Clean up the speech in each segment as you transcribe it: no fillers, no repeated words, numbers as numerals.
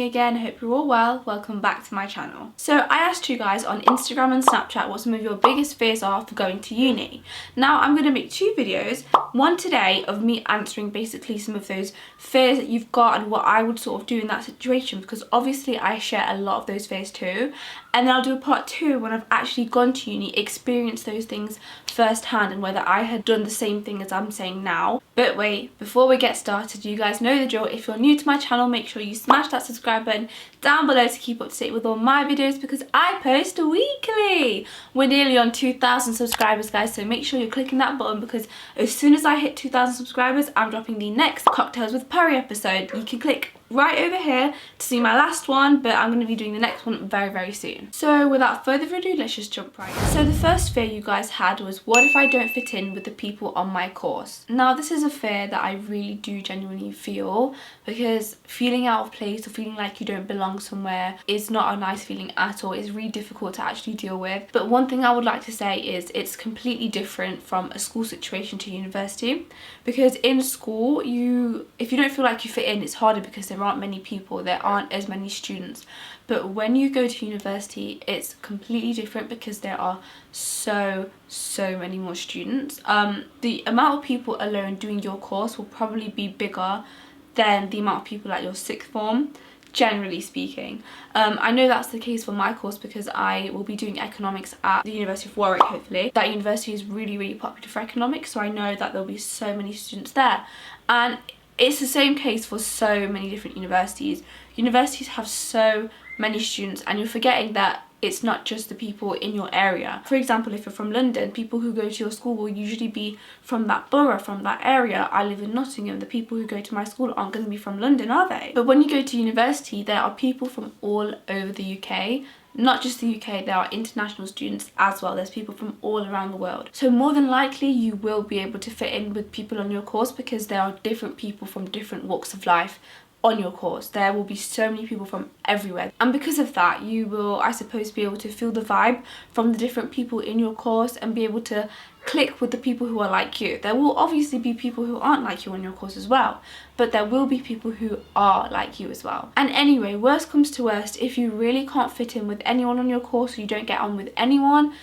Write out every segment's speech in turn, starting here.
again. I hope you're all well. Welcome back to my channel. So I asked you guys on Instagram and Snapchat what some of your biggest fears are for going to uni. Now I'm going to make two videos, one today of me answering basically some of those fears that you've got and what I would sort of do in that situation, because obviously I share a lot of those fears too, and then I'll do a part two when I've actually gone to uni, experienced those things firsthand and whether I had done the same thing as I'm saying now. But wait, before we get started, you guys know the drill. If you're new to my channel, make sure you smash that subscribe button down below to keep up to date with all my videos, because I post weekly. We're nearly on 2,000 subscribers, guys, so make sure you're clicking that button, because as soon as I hit 2,000 subscribers, I'm dropping the next Cocktails with Pari episode. You can click right over here to see my last one, but I'm going to be doing the next one very, very soon. So without further ado, let's just jump right in. So the first fear you guys had was, what if I don't fit in with the people on my course? Now this is a fear that I really do genuinely feel, because feeling out of place or feeling like you don't belong somewhere is not a nice feeling at all. It's really difficult to actually deal with. But one thing I would like to say is it's completely different from a school situation to university, because in school, if you don't feel like you fit in, it's harder because there aren't many people, there aren't as many students. But when you go to university, it's completely different because there are so many more students. The amount of people alone doing your course will probably be bigger than the amount of people at your sixth form, generally speaking. I know that's the case for my course because I will be doing economics at the University of Warwick, hopefully. That university is really popular for economics, so I know that there'll be so many students there. And it's the same case for so many different universities. Universities have so many students, and you're forgetting that it's not just the people in your area. For example, if you're from London, people who go to your school will usually be from that borough, from that area. I live in Nottingham. The people who go to my school aren't going to be from London, are they? But when you go to university, there are people from all over the UK. Not just the UK, there are international students as well. There's people from all around the world. So more than likely, you will be able to fit in with people on your course because there are different people from different walks of life on your course. There will be so many people from everywhere, and because of that you will, I suppose, be able to feel the vibe from the different people in your course and be able to click with the people who are like you. There will obviously be people who aren't like you on your course as well, but there will be people who are like you as well. And anyway, worst comes to worst, if you really can't fit in with anyone on your course or you don't get on with anyone,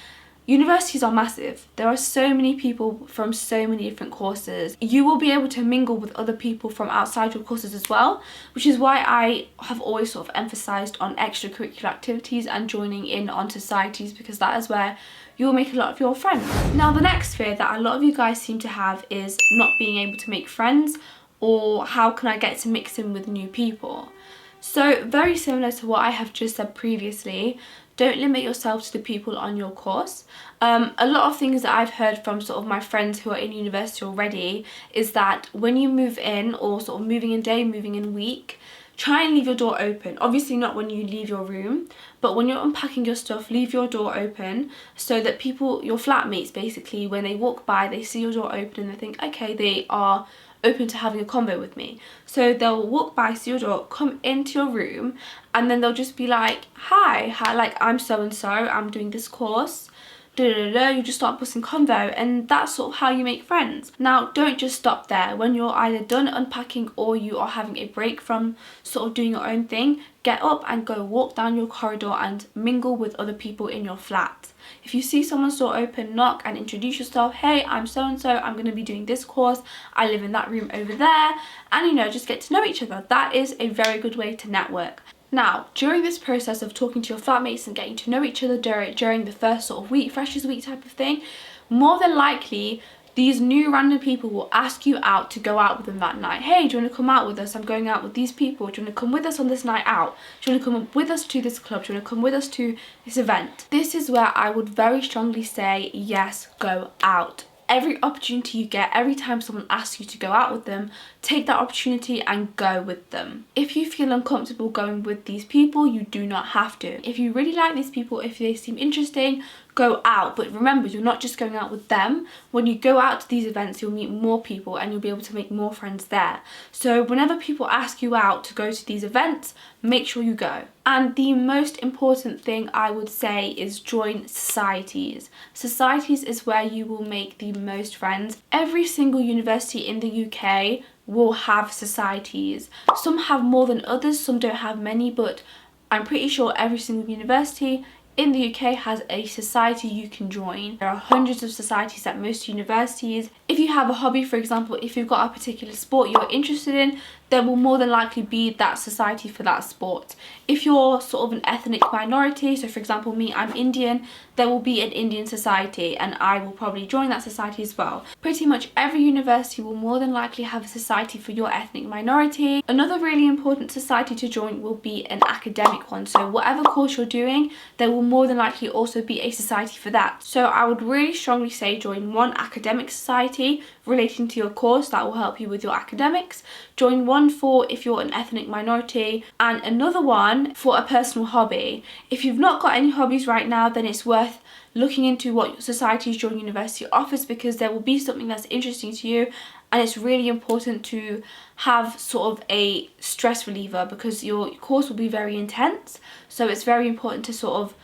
universities are massive. There are so many people from so many different courses. You will be able to mingle with other people from outside your courses as well, which is why I have always sort of emphasised on extracurricular activities and joining in on societies, because that is where you'll make a lot of your friends. Now the next fear that a lot of you guys seem to have is not being able to make friends, or how can I get to mix in with new people? So very similar to what I have just said previously, don't limit yourself to the people on your course. A lot of things that I've heard from sort of my friends who are in university already is that when you move in, or sort of moving in day, moving in week, try and leave your door open. Obviously not when you leave your room, but when you're unpacking your stuff, leave your door open so that people, your flatmates basically, when they walk by, they see your door open and they think, okay, they are open to having a convo with me. So they'll walk by, see your door, come into your room, and then they'll just be like, hi, like, I'm so and so, I'm doing this course, you just start busting convo, and that's sort of how you make friends. Now don't just stop there. When you're either done unpacking or you are having a break from sort of doing your own thing, get up and go walk down your corridor and mingle with other people in your flat. If you see someone's door open, knock and introduce yourself. Hey, I'm so and so, I'm going to be doing this course, I live in that room over there, and you know, just get to know each other. That is a very good way to network. Now, during this process of talking to your flatmates and getting to know each other during the first sort of week, freshers week type of thing, more than likely these new random people will ask you out to go out with them that night. Hey, do you want to come out with us? I'm going out with these people. Do you want to come with us on this night out? Do you want to come with us to this club? Do you want to come with us to this event? This is where I would very strongly say, yes, go out. Every opportunity you get, every time someone asks you to go out with them, take that opportunity and go with them. If you feel uncomfortable going with these people, you do not have to. If you really like these people, if they seem interesting, go out. But remember, you're not just going out with them. When you go out to these events, you'll meet more people and you'll be able to make more friends there. So whenever people ask you out to go to these events, make sure you go. And the most important thing I would say is join societies. Societies is where you will make the most friends. Every single university in the UK will have societies. Some have more than others, some don't have many, but I'm pretty sure every single university in the UK has a society you can join. There are hundreds of societies at most universities. If you have a hobby, for example, if you've got a particular sport you're interested in, there will more than likely be that society for that sport. If you're sort of an ethnic minority, so for example me, I'm Indian, there will be an Indian society and I will probably join that society as well. Pretty much every university will more than likely have a society for your ethnic minority. Another really important society to join will be an academic one. So whatever course you're doing, there will more than likely also be a society for that. So I would really strongly say join one academic society relating to your course that will help you with your academics. Join one for if you're an ethnic minority, and another one for a personal hobby. If you've not got any hobbies right now, then it's worth looking into what societies your university offers, because there will be something that's interesting to you, and it's really important to have sort of a stress reliever because your course will be very intense, so it's very important to sort of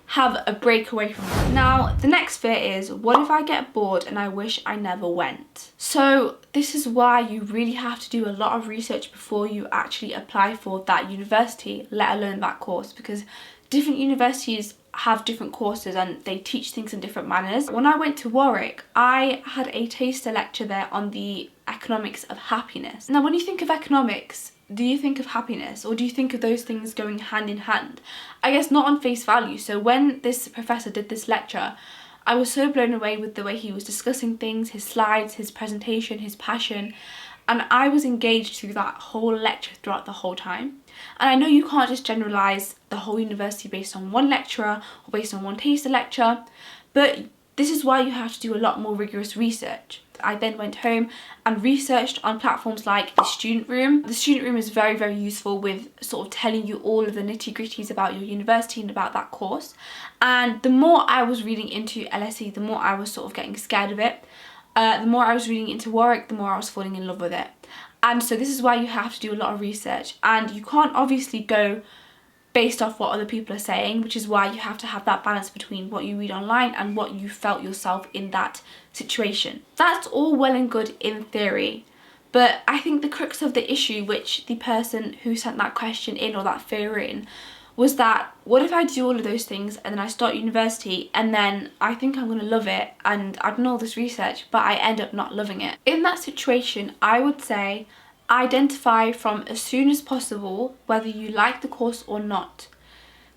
have a break away from it. Now, the next fear is, what if I get bored and I wish I never went? So this is why you really have to do a lot of research before you actually apply for that university, let alone that course, because different universities have different courses and they teach things in different manners. When I went to Warwick, I had a taster lecture there on the economics of happiness. Now, when you think of economics, do you think of happiness, or do you think of those things going hand in hand? I guess not on face value. So when this professor did this lecture, I was so blown away with the way he was discussing things, his slides, his presentation, his passion, and I was engaged through that whole lecture throughout the whole time. And I know you can't just generalise the whole university based on one lecturer or based on one taster lecture, but this is why you have to do a lot more rigorous research. I then went home and researched on platforms like the Student Room. The Student Room is very, very useful with sort of telling you all of the nitty-gritties about your university and about that course. And the more I was reading into LSE, the more I was sort of getting scared of it. The more I was reading into Warwick, the more I was falling in love with it. And so this is why you have to do a lot of research, and you can't obviously go based off what other people are saying, which is why you have to have that balance between what you read online and what you felt yourself in that situation. That's all well and good in theory, but I think the crux of the issue, which the person who sent that question in or that fear in, was that what if I do all of those things and then I start university and then I think I'm going to love it and I've done all this research but I end up not loving it. In that situation, I would say identify from as soon as possible whether you like the course or not.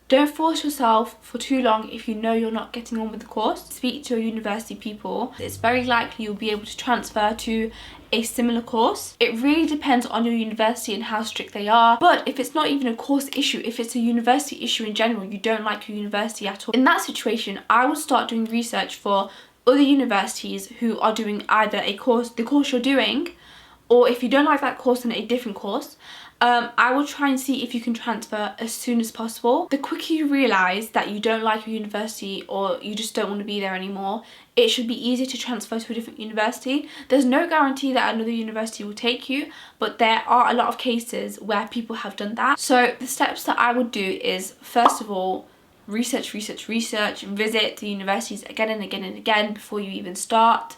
Don't force yourself for too long if you know you're not getting on with the course. Speak to your university people. It's very likely you'll be able to transfer to a similar course. It really depends on your university and how strict they are. But if it's not even a course issue, if it's a university issue in general, you don't like your university at all, in that situation, I would start doing research for other universities who are doing either the course you're doing, or if you don't like that course, then a different course. I will try and see if you can transfer as soon as possible. The quicker you realise that you don't like your university or you just don't want to be there anymore, it should be easier to transfer to a different university. There's no guarantee that another university will take you, but there are a lot of cases where people have done that. So the steps that I would do is, first of all, research, visit the universities again and again and again before you even start,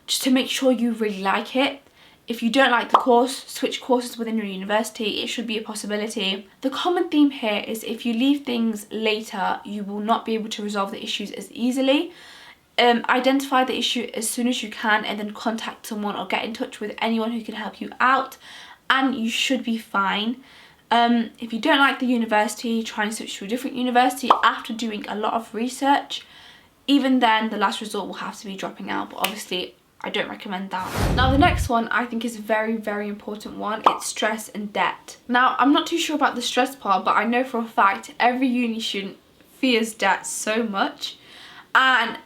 just to make sure you really like it. If you don't like the course, switch courses within your university. It should be a possibility. The common theme here is if you leave things later, you will not be able to resolve the issues as easily. Identify the issue as soon as you can and then contact someone or get in touch with anyone who can help you out, and you should be fine. If you don't like the university, try and switch to a different university after doing a lot of research. Even then, the last resort will have to be dropping out, but obviously I don't recommend that. Now the next one I think is a very, very important one. It's stress and debt. Now I'm not too sure about the stress part, but I know for a fact every uni student fears debt so much, and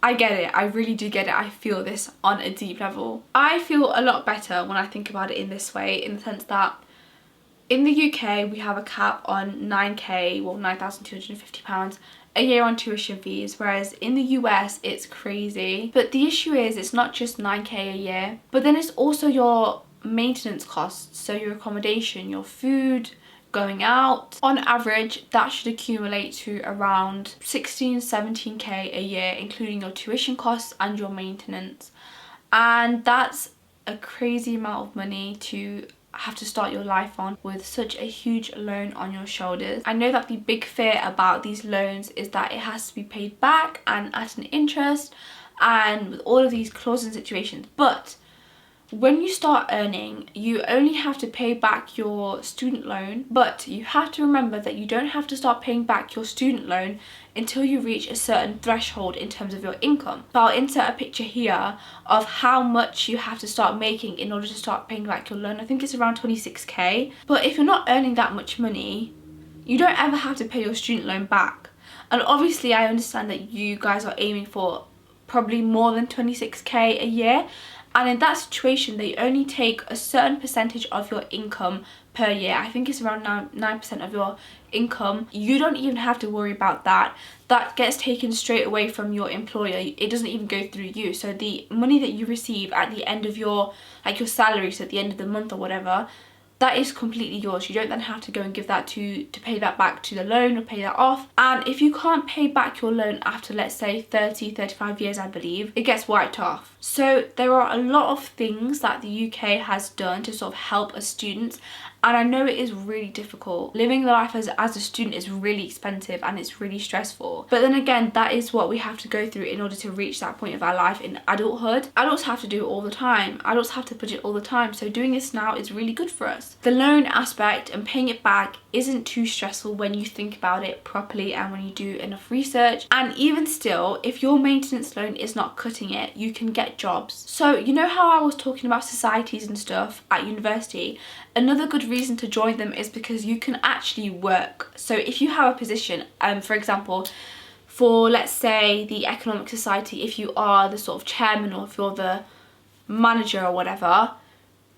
I get it. I really do get it. I feel this on a deep level. I feel a lot better when I think about it in this way, in the sense that in the UK we have a cap on 9k, well £9,250 a year on tuition fees, whereas in the US it's crazy. But the issue is it's not just 9k a year, but then it's also your maintenance costs, so your accommodation, your food, going out. On average that should accumulate to around 16-17k a year, including your tuition costs and your maintenance, and that's a crazy amount of money to have to start your life on with such a huge loan on your shoulders. I know that the big fear about these loans is that it has to be paid back and at an interest and with all of these clauses and situations, but when you start earning, you only have to pay back your student loan, but you have to remember that you don't have to start paying back your student loan until you reach a certain threshold in terms of your income. So I'll insert a picture here of how much you have to start making in order to start paying back your loan. I think it's around 26k. But if you're not earning that much money, you don't ever have to pay your student loan back. And obviously I understand that you guys are aiming for probably more than 26k a year. And in that situation, they only take a certain percentage of your income per year. I think it's around 9% of your income. You don't even have to worry about that. That gets taken straight away from your employer. It doesn't even go through you. So the money that you receive at the end of your salary, so at the end of the month or whatever, that is completely yours. You don't then have to go and give that to pay that back to the loan or pay that off. And if you can't pay back your loan after, let's say 35 years, I believe, it gets wiped off. So there are a lot of things that the UK has done to sort of help us students. And I know it is really difficult. Living the life as a student is really expensive and it's really stressful. But then again, that is what we have to go through in order to reach that point of our life in adulthood. Adults have to do it all the time. Adults have to budget all the time. So doing this now is really good for us. The loan aspect and paying it back isn't too stressful when you think about it properly and when you do enough research. And even still, if your maintenance loan is not cutting it, you can get jobs. So you know how I was talking about societies and stuff at university? Another good reason to join them is because you can actually work. So if you have a position, for example, for let's say the Economic Society, if you are the sort of chairman or if you're the manager or whatever,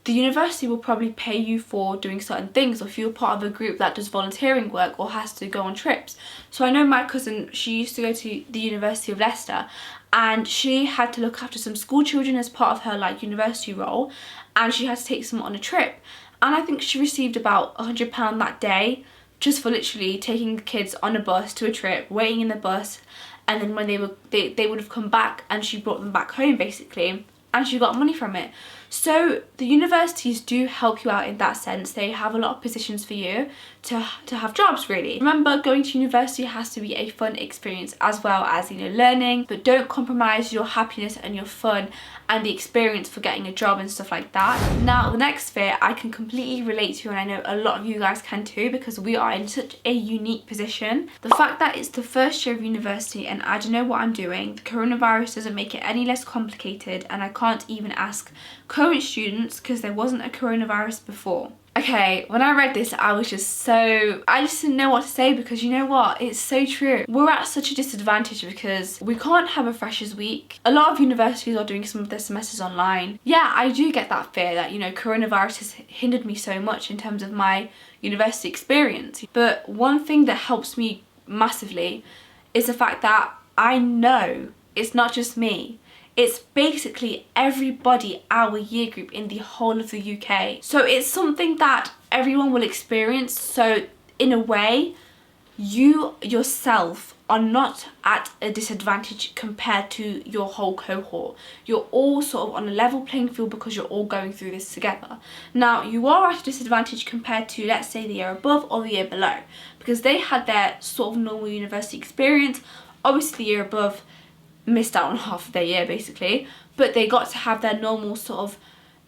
the university will probably pay you for doing certain things, or if you're part of a group that does volunteering work or has to go on trips. So I know my cousin, she used to go to the University of Leicester and she had to look after some school children as part of her university role, and she had to take some on a trip. And I think she received about £100 that day just for literally taking the kids on a bus to a trip, waiting in the bus, and then when they would have come back and she brought them back home basically, and she got money from it. So the universities do help you out in that sense. They have a lot of positions for you to have jobs really. Remember, going to university has to be a fun experience as well as, learning, but don't compromise your happiness and your fun and the experience for getting a job and stuff like that. Now the next fear I can completely relate to, and I know a lot of you guys can too, because we are in such a unique position. The fact that it's the first year of university and I don't know what I'm doing. The coronavirus doesn't make it any less complicated, and I can't even ask current students because there wasn't a coronavirus before. Okay, when I read this, I just didn't know what to say, because you know what? It's so true. We're at such a disadvantage because we can't have a freshers week. A lot of universities are doing some of their semesters online. Yeah, I do get that fear that, coronavirus has hindered me so much in terms of my university experience. But one thing that helps me massively is the fact that I know it's not just me. It's basically everybody, our year group in the whole of the UK. So it's something that everyone will experience. So in a way, you yourself are not at a disadvantage compared to your whole cohort. You're all sort of on a level playing field because you're all going through this together. Now, you are at a disadvantage compared to, let's say, the year above or the year below, because they had their sort of normal university experience. Obviously, the year above missed out on half of their year basically, but they got to have their normal sort of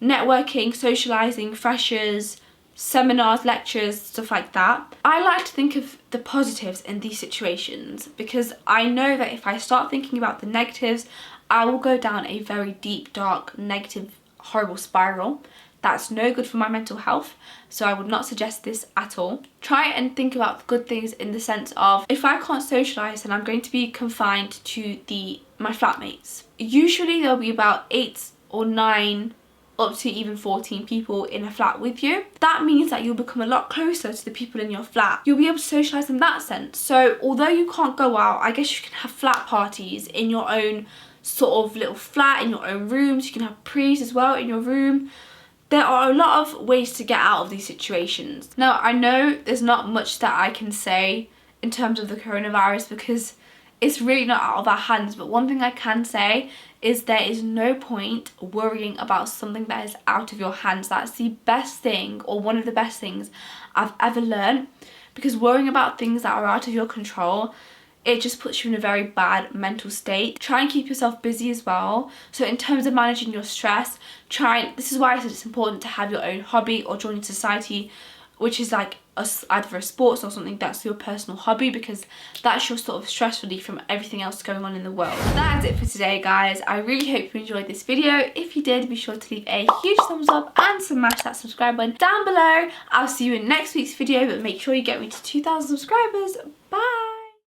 networking, socializing, freshers, seminars, lectures, stuff like that. I like to think of the positives in these situations, because I know that if I start thinking about the negatives, I will go down a very deep, dark, negative, horrible spiral. That's no good for my mental health, so I would not suggest this at all. Try and think about the good things in the sense of, if I can't socialise, then I'm going to be confined to my flatmates. Usually there'll be about 8 or 9 up to even 14 people in a flat with you. That means that you'll become a lot closer to the people in your flat. You'll be able to socialise in that sense. So although you can't go out, I guess you can have flat parties in your own sort of little flat, in your own rooms. You can have prees as well in your room. There are a lot of ways to get out of these situations. Now, I know there's not much that I can say in terms of the coronavirus, because it's really not out of our hands. But one thing I can say is there is no point worrying about something that is out of your hands. That's the best thing, or one of the best things I've ever learned, because worrying about things that are out of your control, it just puts you in a very bad mental state. Try and keep yourself busy as well. So in terms of managing your stress, this is why I said it's important to have your own hobby or join a society, which is like either a sports or something that's your personal hobby, because that's your sort of stress relief from everything else going on in the world. That's it for today, guys. I really hope you enjoyed this video. If you did, be sure to leave a huge thumbs up and smash that subscribe button down below. I'll see you in next week's video, but make sure you get me to 2,000 subscribers. Bye.